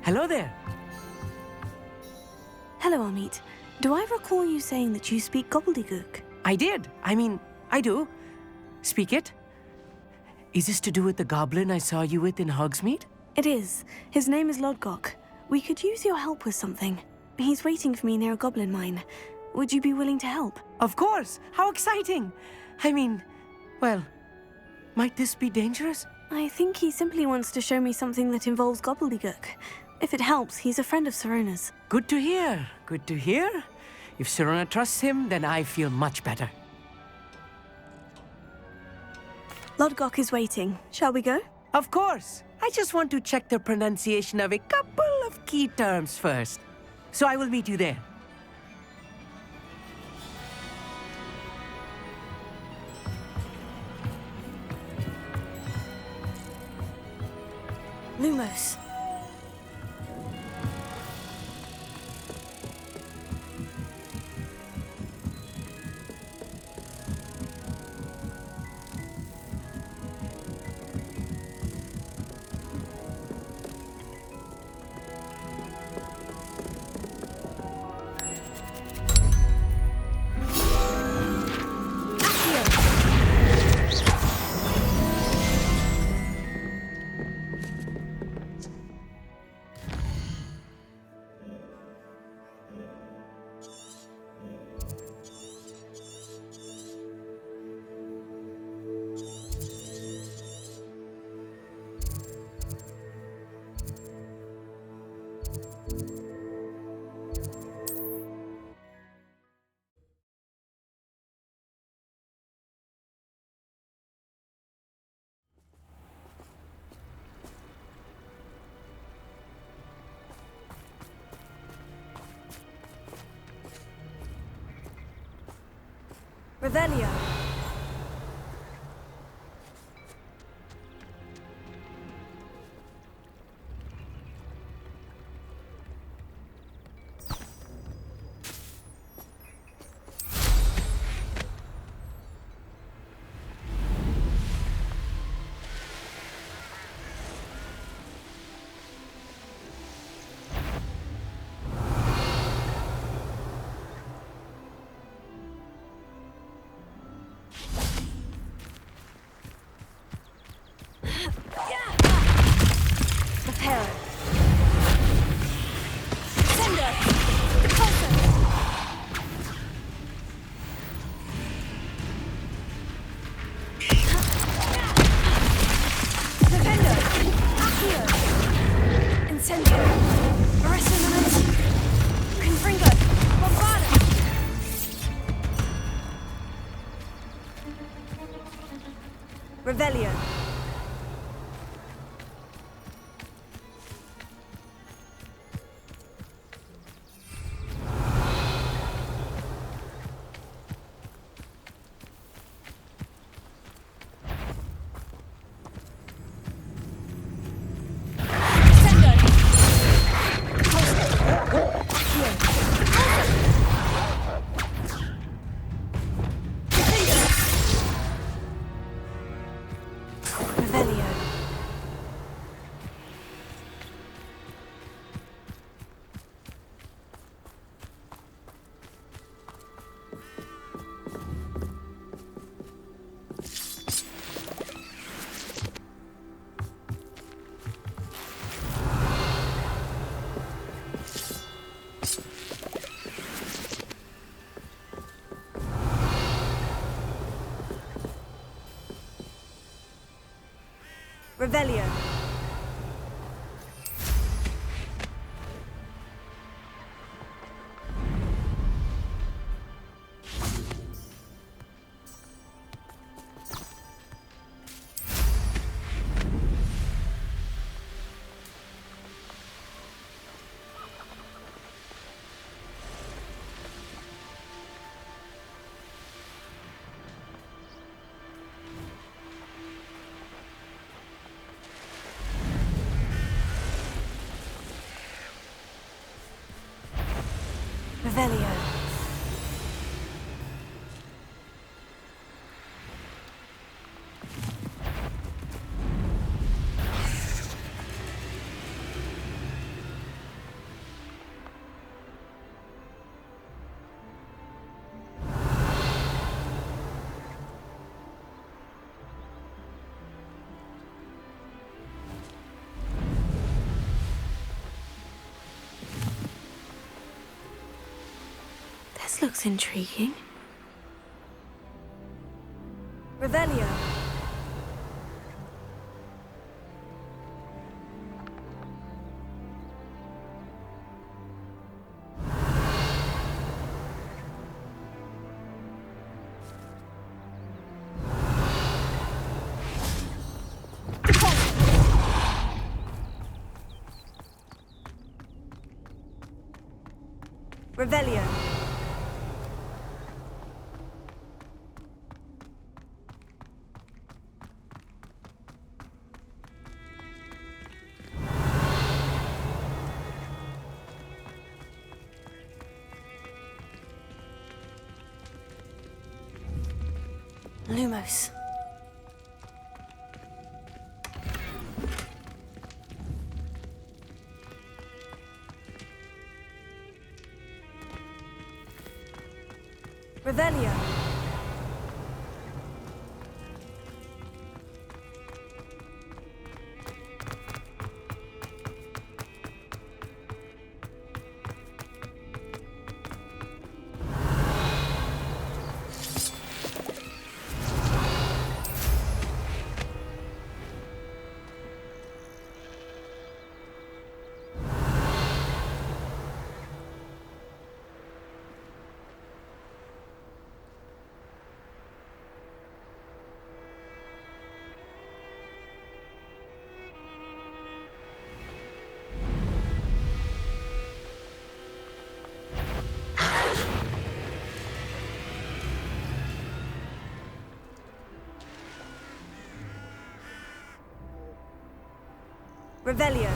Hello there. Hello, Amit. Do I recall you saying that you speak gobbledygook? I did. I do. Speak it. Is this to do with the goblin I saw you with in Hogsmeade? It is. His name is Lodgok. We could use your help with something. He's waiting for me near a goblin mine. Would you be willing to help? Of course. How exciting. Well, might this be dangerous? I think he simply wants to show me something that involves gobbledygook. If it helps, he's a friend of Sirona's. Good to hear. Good to hear. If Sirona trusts him, then I feel much better. Lodgok is waiting. Shall we go? Of course. I just want to check the pronunciation of a couple of key terms first. So I will meet you there. Lumos. Revelio. Revelio. Revelio. Revelio. This looks intriguing. Revelio. Revelio. Lumos. Revelio. Revelio.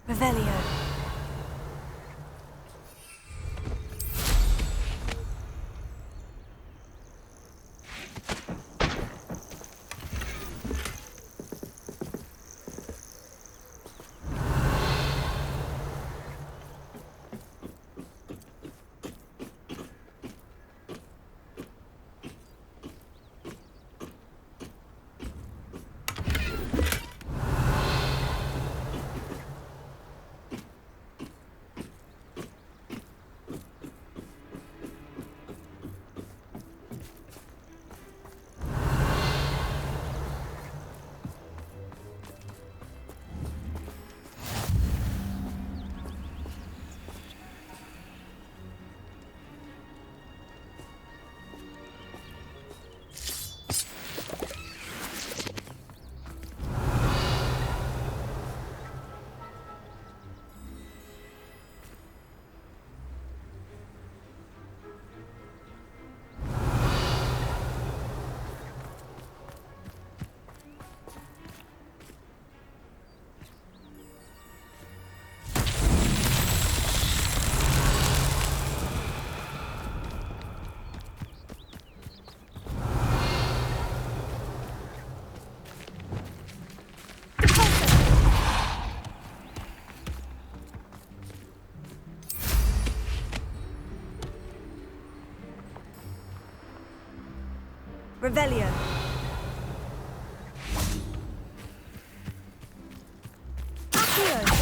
Revelio. Revelio. Accio.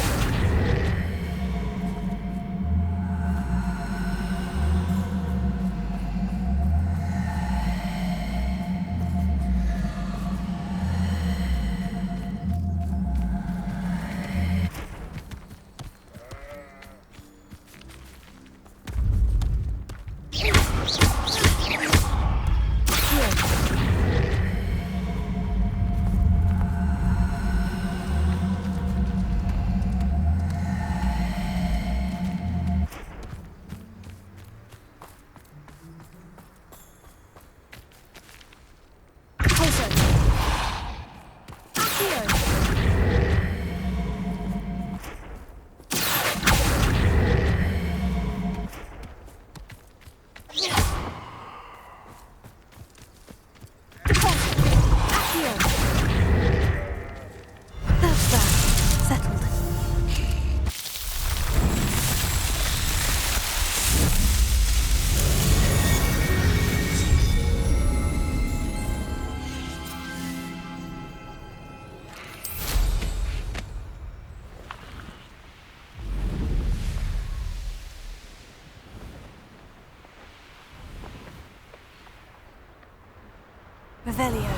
Revelio.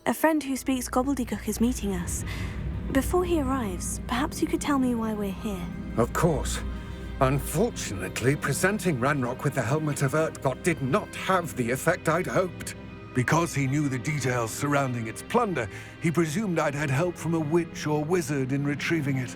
A friend who speaks gobbledygook is meeting us. Before he arrives, perhaps you could tell me why we're here. Of course. Unfortunately, presenting Ranrock with the Helmet of Urtkot did not have the effect I'd hoped. Because he knew the details surrounding its plunder, he presumed I'd had help from a witch or wizard in retrieving it.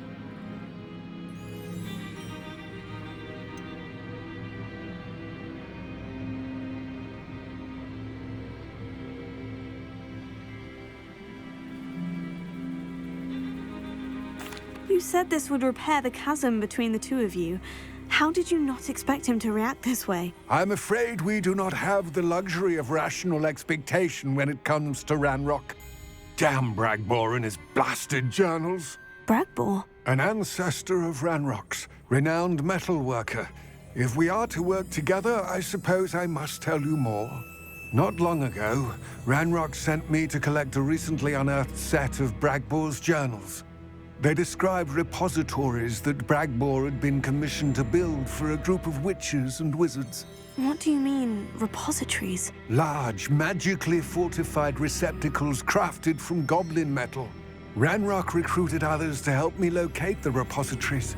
You said this would repair the chasm between the two of you. How did you not expect him to react this way? I'm afraid we do not have the luxury of rational expectation when it comes to Ranrock. Damn Bragbor and his blasted journals. Bragbor? An ancestor of Ranrock's, renowned metal worker. If we are to work together, I suppose I must tell you more. Not long ago, Ranrock sent me to collect a recently unearthed set of Bragbor's journals. They described repositories that Bragbor had been commissioned to build for a group of witches and wizards. What do you mean, repositories? Large, magically fortified receptacles crafted from goblin metal. Ranrock recruited others to help me locate the repositories.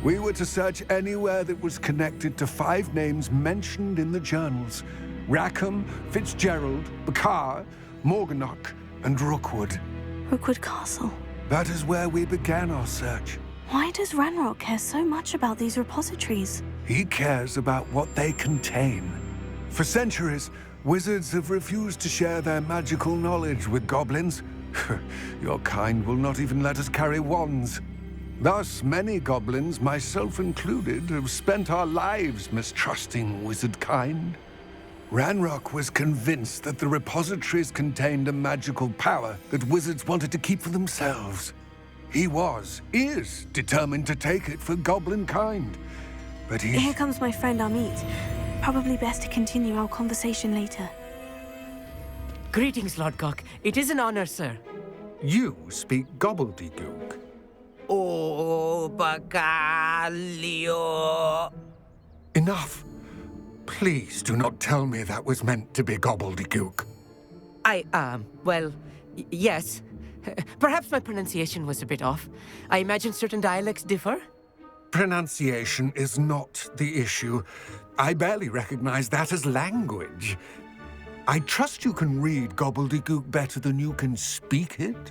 We were to search anywhere that was connected to 5 names mentioned in the journals: Rackham, Fitzgerald, Bakar, Morganach, and Rookwood. Rookwood Castle. That is where we began our search. Why does Ranrock care so much about these repositories? He cares about what they contain. For centuries, wizards have refused to share their magical knowledge with goblins. Your kind will not even let us carry wands. Thus, many goblins, myself included, have spent our lives mistrusting wizard kind. Ranrock was convinced that the repositories contained a magical power that wizards wanted to keep for themselves. He is determined to take it for goblin kind. But Here comes my friend Amit. Probably best to continue our conversation later. Greetings, Lodgok. It is an honor, sir. You speak gobbledygook. Oh, Bagalio. Enough. Please do not tell me that was meant to be gobbledygook. Well, yes. Perhaps my pronunciation was a bit off. I imagine certain dialects differ. Pronunciation is not the issue. I barely recognize that as language. I trust you can read gobbledygook better than you can speak it?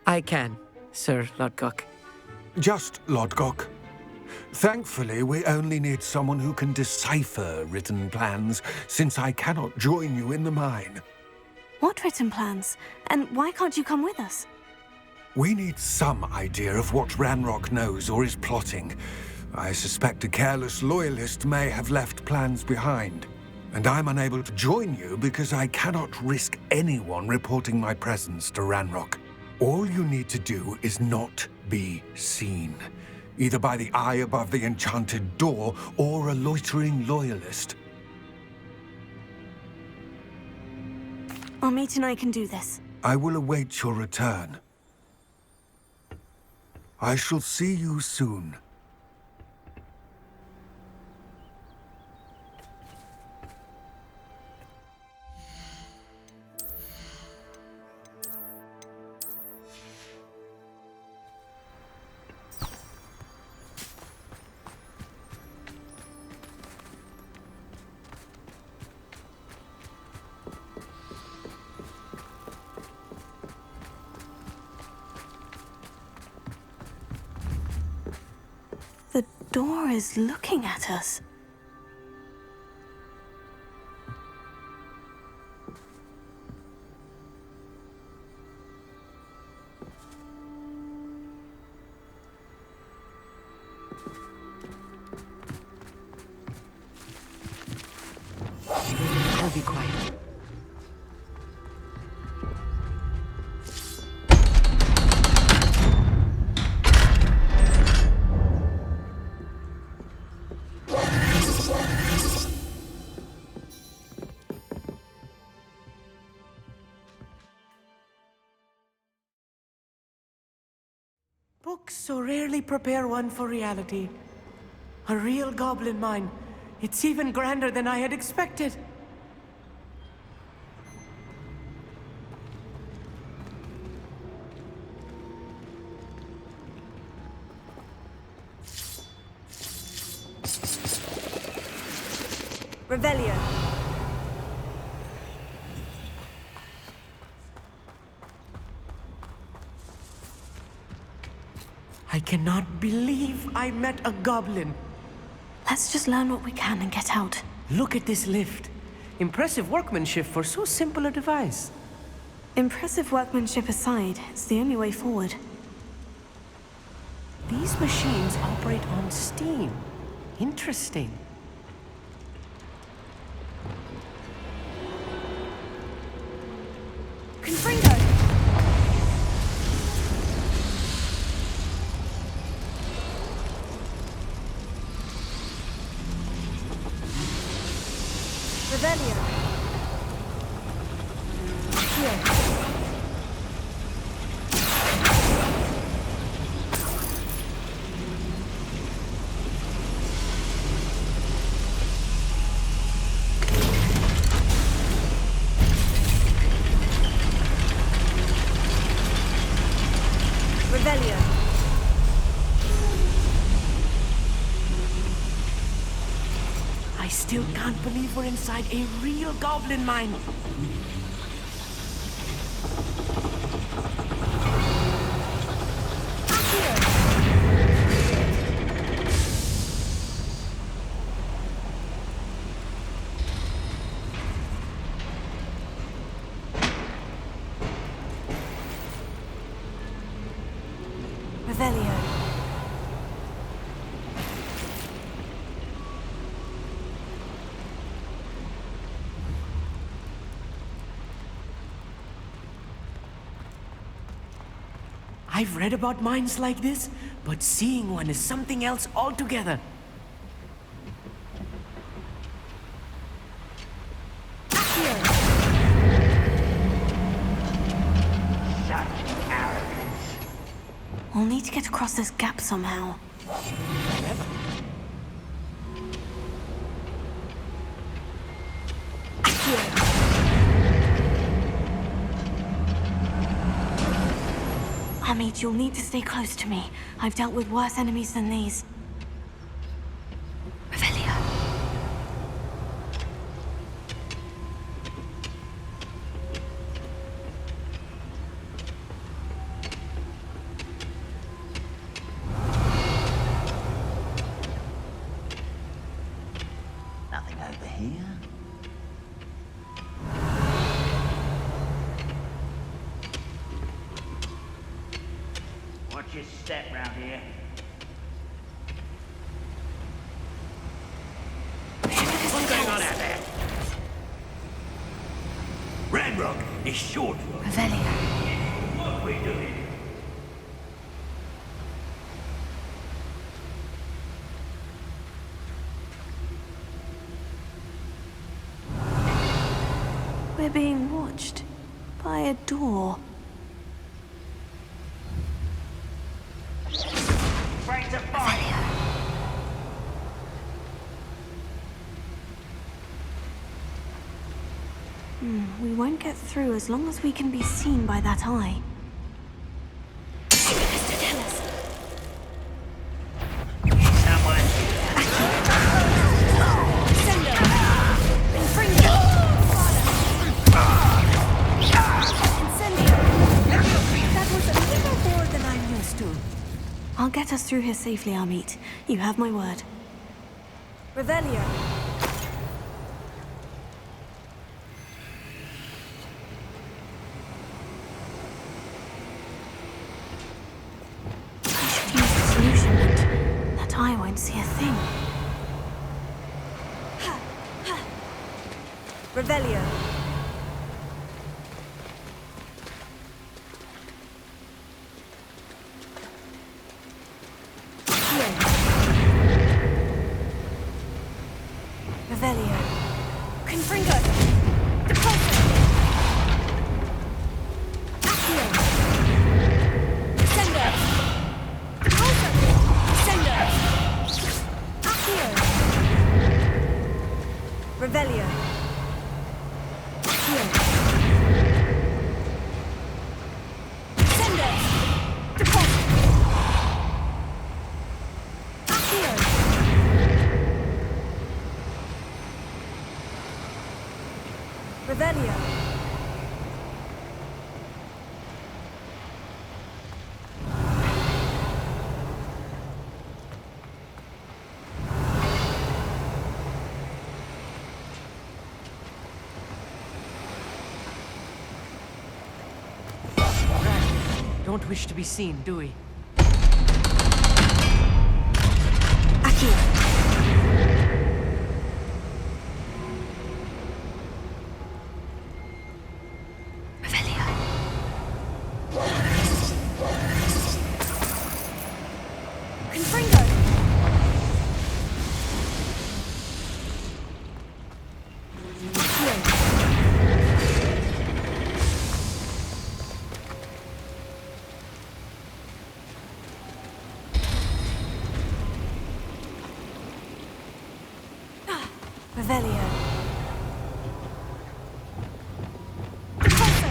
I can, Sir Lodgok. Just Lodgok. Thankfully, we only need someone who can decipher written plans, since I cannot join you in the mine. What written plans? And why can't you come with us? We need some idea of what Ranrock knows or is plotting. I suspect a careless loyalist may have left plans behind. And I'm unable to join you because I cannot risk anyone reporting my presence to Ranrock. All you need to do is not be seen, either by the eye above the enchanted door or a loitering loyalist. Amit and I can do this. I will await your return. I shall see you soon. The door is looking at us. I'll be quiet. Books so rarely prepare one for reality. A real goblin mine. It's even grander than I had expected. Revelio. I cannot believe I met a goblin. Let's just learn what we can and get out. Look at this lift. Impressive workmanship for so simple a device. Impressive workmanship aside, it's the only way forward. These machines operate on steam. Interesting. Confringo! Revelio. Here. Revelio. I still can't believe we're inside a real goblin mine. Revelio. I've read about mines like this, but seeing one is something else altogether. We'll need to get across this gap somehow. Amit, you'll need to stay close to me. I've dealt with worse enemies than these. Revelio. Nothing over here. Watch your step round here. What's going on out there? Ranrock is short. Revelio. What are we doing? We're being watched by a door. Break the fire. We won't get through as long as we can be seen by that eye. Someone. That was a little more than I'm used to. I'll get us through here safely, Amit. You have my word. Revelio. I should use the solution, but that eye won't see a thing. Revelio. Revelio. Confringo. Depulso. Accio. Descendo. Revelio. Don't wish to be seen, do we? Accio. Revelio. Confringo. Accio. Revelio. Repulso.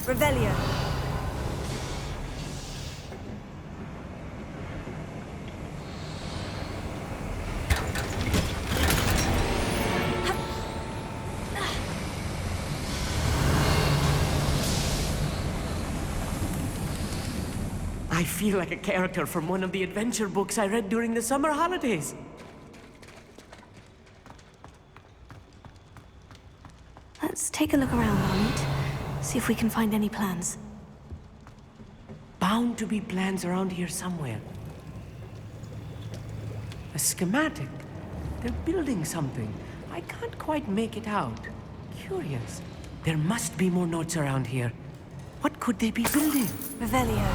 Revelio. I feel like a character from one of the adventure books I read during the summer holidays. Let's take a look around, Armit. See if we can find any plans. Bound to be plans around here somewhere. A schematic. They're building something. I can't quite make it out. Curious. There must be more notes around here. What could they be building? Revelio.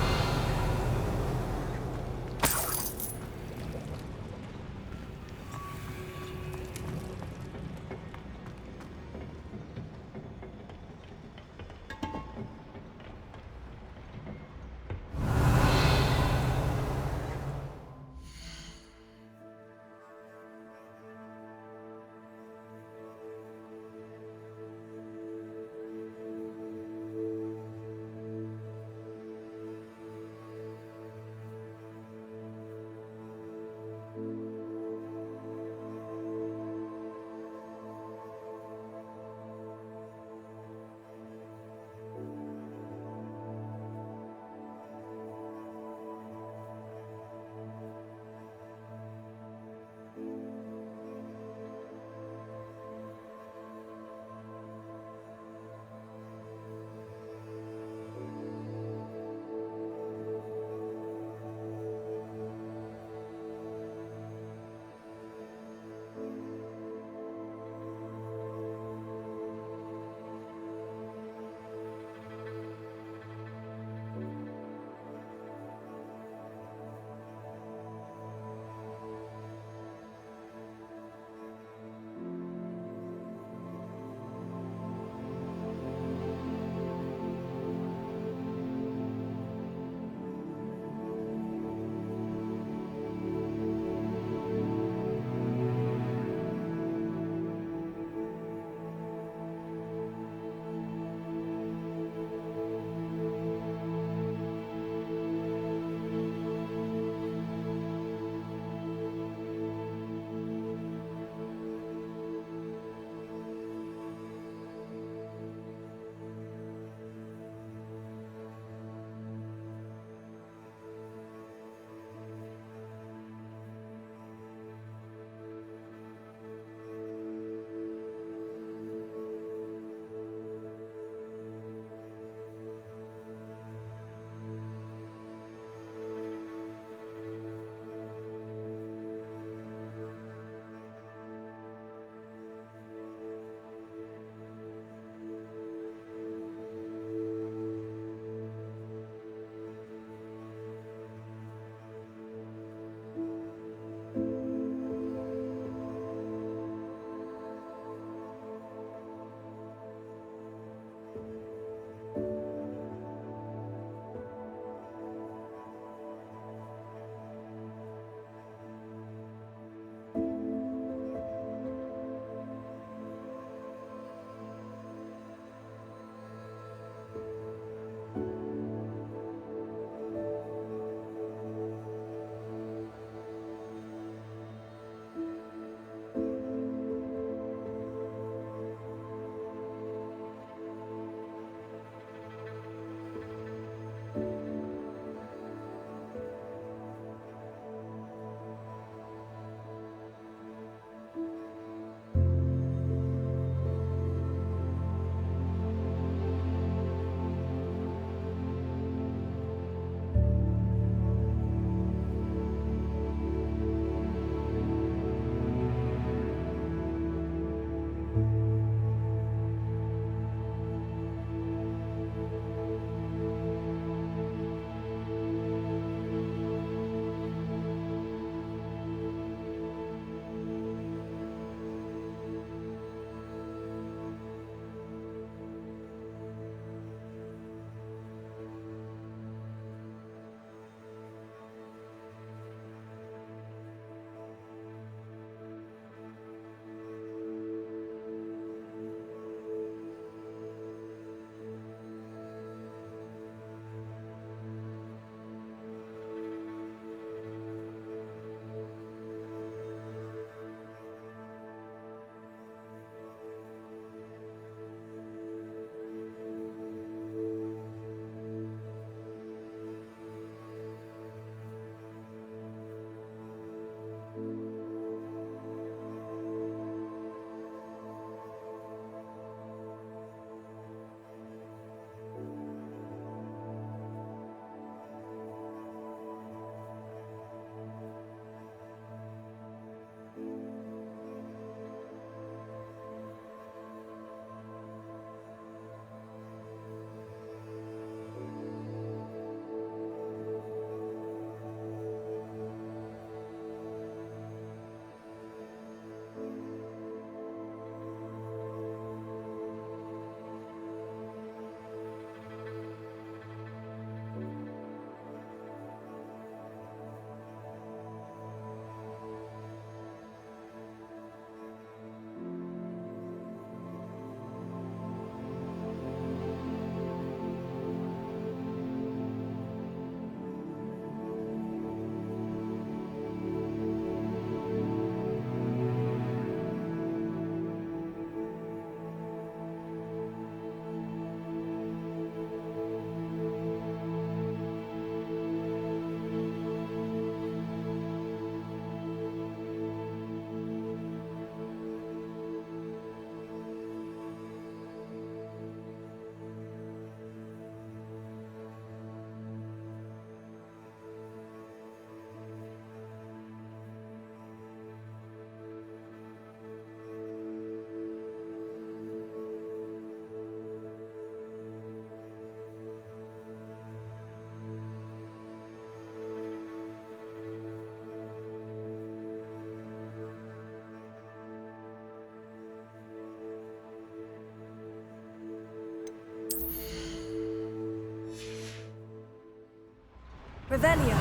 Revelio.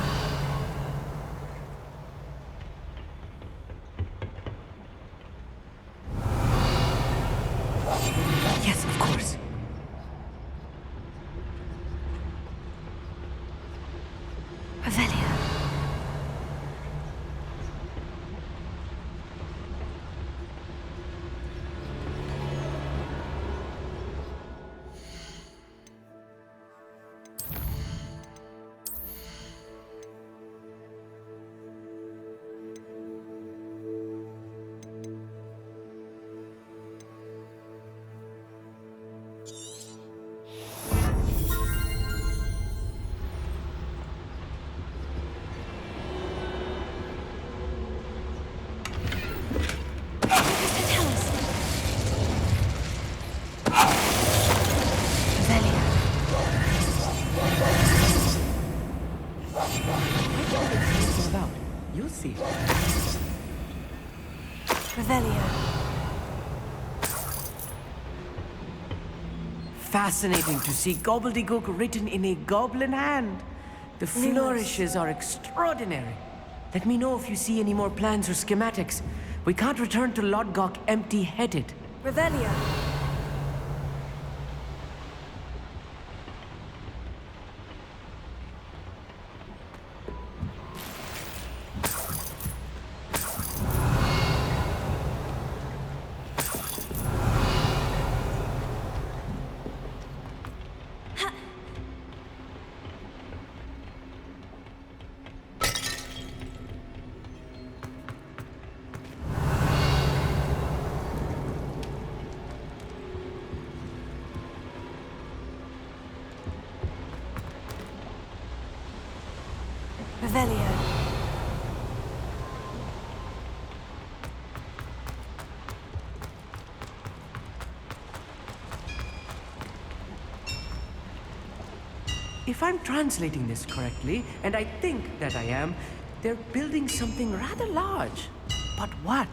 Yes, of course. Revelio. About. You'll see. Revelio. Fascinating to see gobbledygook written in a goblin hand. The flourishes are extraordinary. Let me know if you see any more plans or schematics. We can't return to Lodgok empty-headed. Revelio. Revelio. If I'm translating this correctly, and I think that I am, they're building something rather large. But what?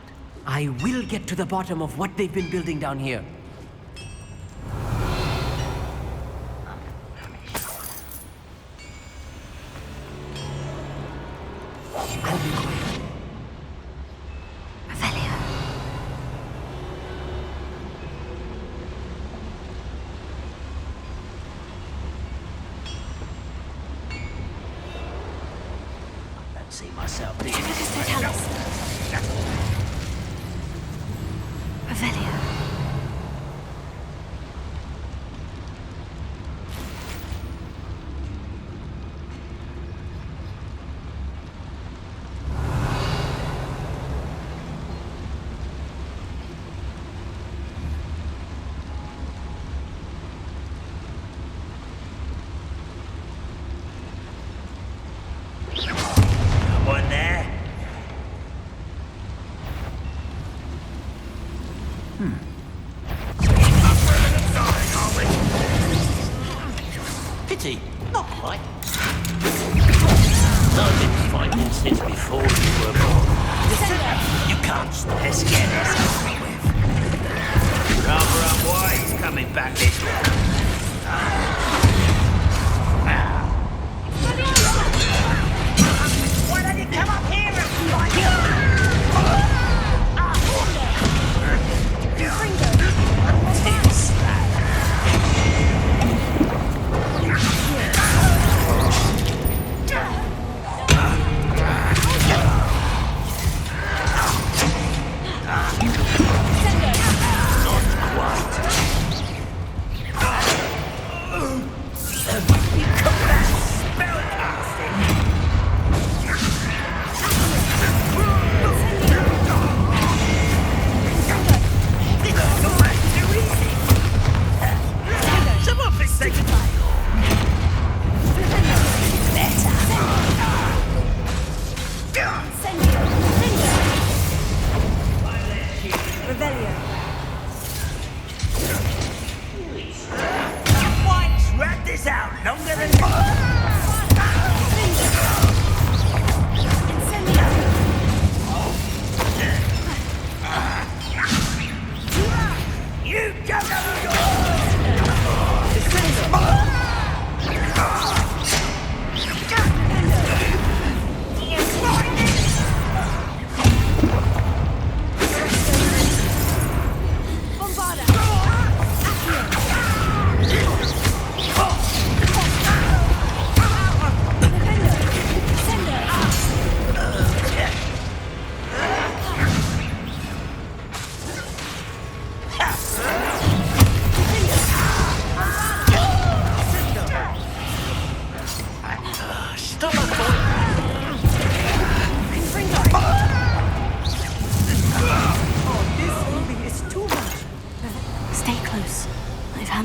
I will get to the bottom of what they've been building down here. I'll be quiet. Revelio. I don't see myself doing this. Magister Talus. Revelio. One there. Pity, not quite. I've been fighting since before you were born. You can't stay scared yourself with. Rather unwise coming back this way. Why don't you come up here and fight?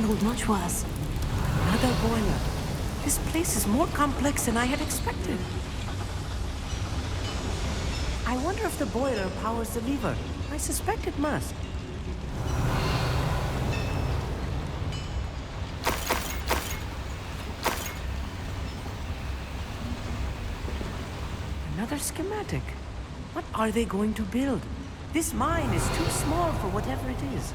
handled much worse. Another boiler. This place is more complex than I had expected. I wonder if the boiler powers the lever. I suspect it must. Another schematic. What are they going to build? This mine is too small for whatever it is.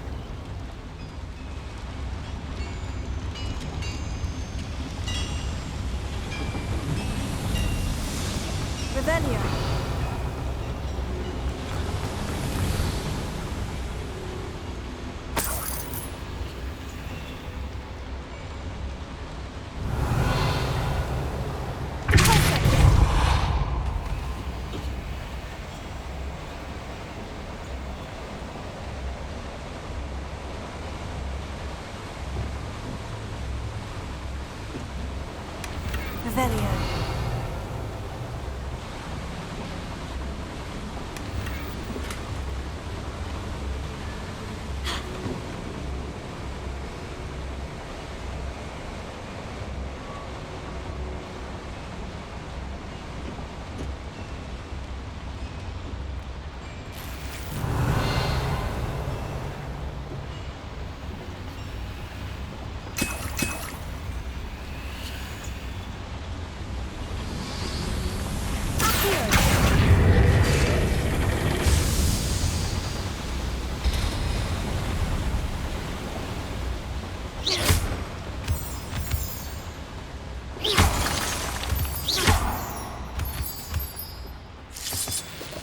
Revelio. Revelio.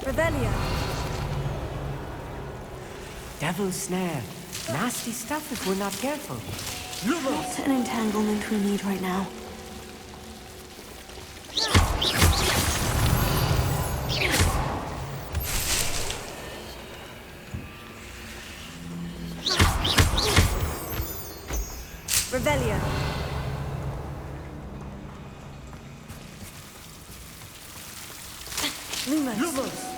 Revelio. Devil's snare. Nasty stuff if we're not careful. Not an entanglement we need right now. Revelio. Lumos.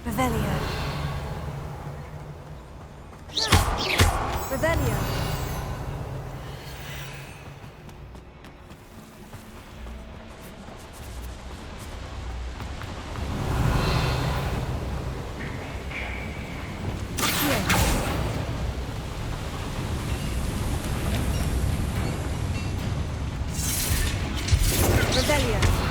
Revelio. Revelio. Revelio.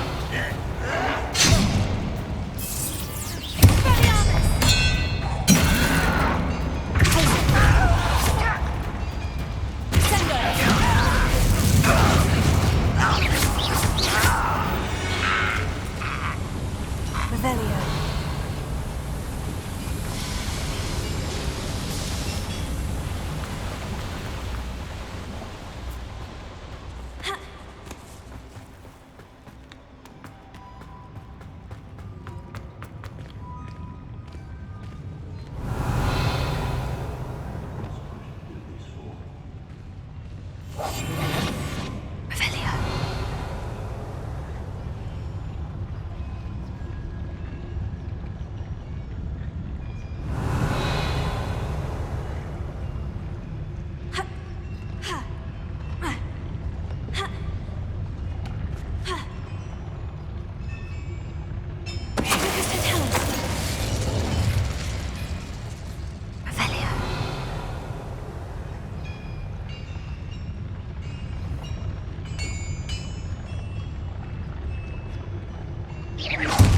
Revelio. Yeah.